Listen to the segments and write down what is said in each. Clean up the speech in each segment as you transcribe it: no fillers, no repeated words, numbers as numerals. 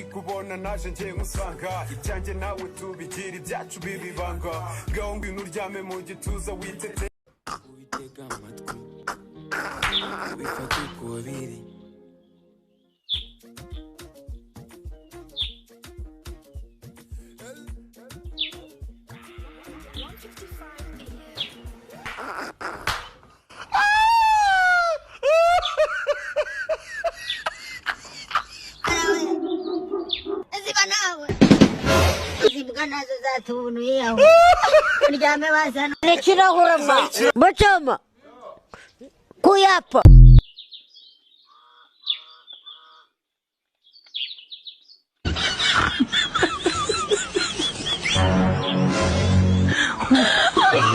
kubona naje ngiye nkusanga icyanjye nawe tubigira ibyacu bibibanga ngaho ngwino uryame mu gituza witete witega amatwi wifate ku babiri nazo zatunuye aho uryame bazana nekirahura ma bacama kuyapa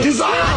Desire!